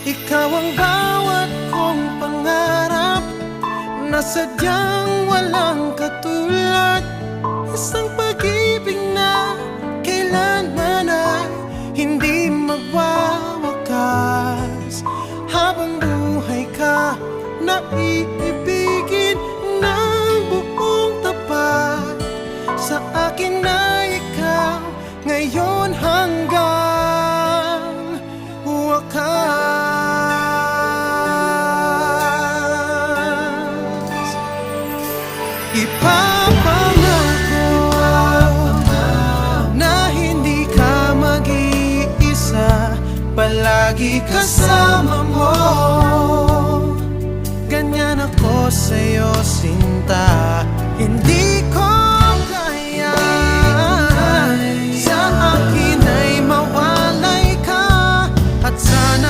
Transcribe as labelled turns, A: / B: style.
A: Ikaw ang bawat kong pangarap na sadyang walang katulad. Isang pag-ibig na kailanman ay hindi magwawakas. Habang buhay ka na iibigin ng buong tapat. Sa akin na ikaw ngayon hanggang wakas. Ipapangako na hindi ka mag-iisa, palagi kasama mo. Ganyan ako sa'yo, sinta. Hindi ko